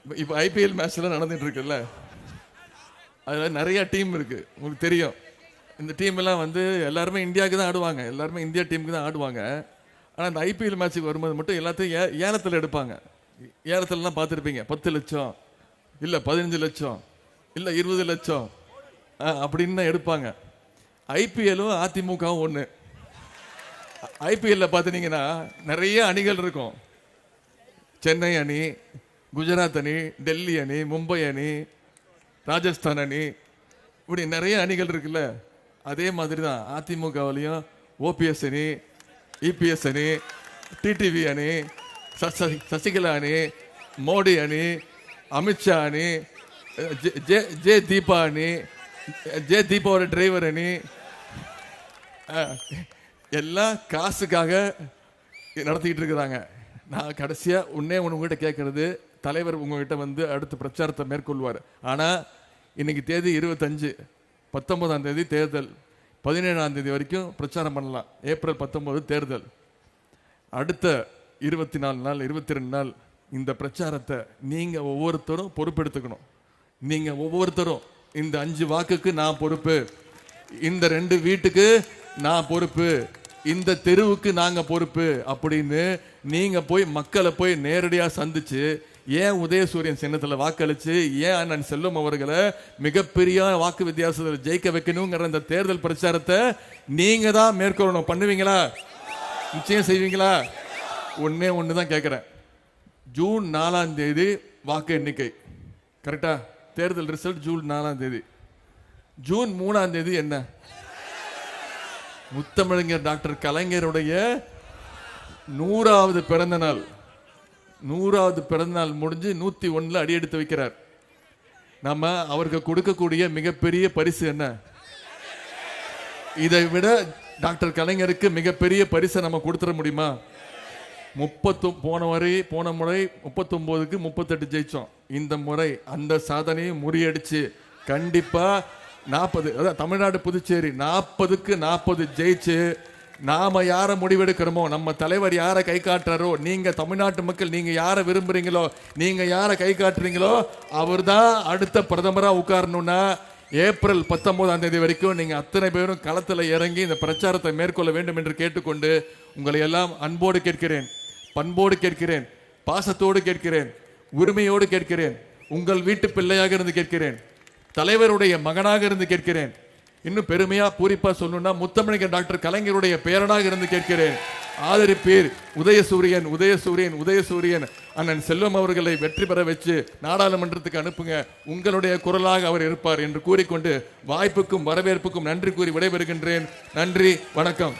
இப்போ ஐபிஎல் மேட்ச்லாம் நடந்துட்டு இருக்குல்ல, அதில் நிறைய டீம் இருக்கு, உங்களுக்கு தெரியும். இந்த டீம் எல்லாம் வந்து எல்லாருமே இந்தியாவுக்கு தான் ஆடுவாங்க, எல்லாருமே இந்தியா டீமுக்கு தான் ஆடுவாங்க. ஆனால் இந்த ஐபிஎல் மேட்ச்சுக்கு வரும்போது மட்டும் எல்லாத்தையும் ஏலத்தில் எடுப்பாங்க. ஏலத்திலலாம் பார்த்துருப்பீங்க, 10 லட்சம் இல்லை 15 லட்சம் இல்லை 20 லட்சம் அப்படின்னு தான் எடுப்பாங்க. ஐபிஎல்லும் அதிமுகவும் ஒன்று. ஐபிஎல்ல பார்த்துட்டீங்கன்னா நிறைய அணிகள் இருக்கும். சென்னை அணி, குஜராத் அணி, டெல்லி அணி, மும்பை அணி, ராஜஸ்தான் அணி, இப்படி நிறைய அணிகள் இருக்குல்ல. அதே மாதிரி தான் அதிமுகவிலையும் ஓபிஎஸ் அணி, இபிஎஸ் அணி, டிடிவி அணி, சசிகலா அணி, மோடி அணி, அமித்ஷா அணி, ஜே தீபா அணி, ஜே தீபாவோட டிரைவர் அணி, எல்லாம் காசுக்காக நடத்திக்கிட்டு இருக்கிறாங்க. நான் கடைசியாக உங்ககிட்ட கேட்கறது, தலைவர் உங்ககிட்ட வந்து அடுத்த பிரச்சாரத்தை மேற்கொள்வார். ஆனால் இன்னைக்கு தேதி 25, 19ஆம் தேதி தேர்தல், 17ஆம் தேதி வரைக்கும் பிரச்சாரம் பண்ணலாம். ஏப்ரல் 19 தேர்தல். அடுத்த 24 நாள் 22 நாள் இந்த பிரச்சாரத்தை நீங்கள் ஒவ்வொருத்தரும் பொறுப்பெடுத்துக்கணும். நீங்கள் ஒவ்வொருத்தரும் இந்த 5 வாக்குக்கு நான் பொறுப்பு, இந்த 2 வீட்டுக்கு நான் பொறுப்பு, இந்த தெருவுக்கு நாங்கள் பொறுப்பு அப்படின்னு நீங்கள் போய் மக்களை போய் நேரடியாக சந்திச்சு, ஏன் உதயசூரியன் சின்னத்தில் வாக்களிச்சு, ஏன் அண்ணன் செல்வம் அவர்களை மிகப்பெரிய வாக்கு வித்தியாசத்தில் ஜெயிக்க வைக்கணுங்கிற இந்த தேர்தல் பிரச்சாரத்தை நீங்கள் தான் மேற்கொள்ளணும். பண்ணுவீங்களா? நிச்சயம் செய்வீங்களா? ஒன்று தான் கேட்குறேன். ஜூன் 4ஆம் தேதி வாக்கு எண்ணிக்கை, கரெக்டா? தேர்தல் ரிசல்ட் ஜூன் 4ஆம் தேதி. ஜூன் 3ஆம் தேதி என்ன? முத்தமிழர் டாக்டர் கலைஞருடைய 100வது பிறந்த நாள். 100வது பிறந்த நாள் முடிஞ்சு 101 அடி எடுத்து வைக்கிறார். நம்ம அவருக்கு கொடுக்கக்கூடிய மிகப்பெரிய பரிசு என்ன? இதை விட டாக்டர் கலைஞருக்கு மிகப்பெரிய பரிசை நம்ம கொடுத்துட முடியுமா? போன முறை 39க்கு 38 ஜெயிச்சோம். இந்த முறை அந்த சாதனையை முறியடிச்சு கண்டிப்பா 40, அதான் தமிழ்நாடு புதுச்சேரி 40க்கு 40 ஜெயிச்சு, நாம யாரை முடிவெடுக்கிறோமோ, நம்ம தலைவர் யாரை கை காட்டுறாரோ, நீங்க தமிழ்நாட்டு மக்கள் நீங்க யாரை விரும்புறீங்களோ, நீங்க யாரை கை காட்டுறீங்களோ அவர் தான் அடுத்த பிரதமரா உட்காரணும்னா ஏப்ரல் 19ஆம் தேதி வரைக்கும் நீங்க அத்தனை பேரும் களத்தில் இறங்கி இந்த பிரச்சாரத்தை மேற்கொள்ள வேண்டும் என்று கேட்டுக்கொண்டு, உங்களை எல்லாம் அன்போடு கேட்கிறேன், பண்போடு கேட்கிறேன், பாசத்தோடு கேட்கிறேன், உரிமையோடு கேட்கிறேன், உங்கள் வீட்டு பிள்ளையாக இருந்து கேட்கிறேன், தலைவருடைய மகனாக இருந்து கேட்கிறேன், இன்னும் பெருமையா பூரிப்பா சொல்லணும்னா முத்தமிழர் டாக்டர் கலைஞருடைய பேரனாக இருந்து கேட்கிறேன். ஆதரிப்பீர். உதயசூரியன் உதயசூரியன் உதயசூரியன் அண்ணன் செல்வம் அவர்களை வெற்றி பெற வச்சு நாடாளுமன்றத்துக்கு அனுப்புங்க. உங்களுடைய குரலாக அவர் இருப்பார் என்று கூறிக்கொண்டு வாய்ப்புக்கும் வரவேற்புக்கும் நன்றி கூறி விடைபெறுகின்றேன். நன்றி, வணக்கம்.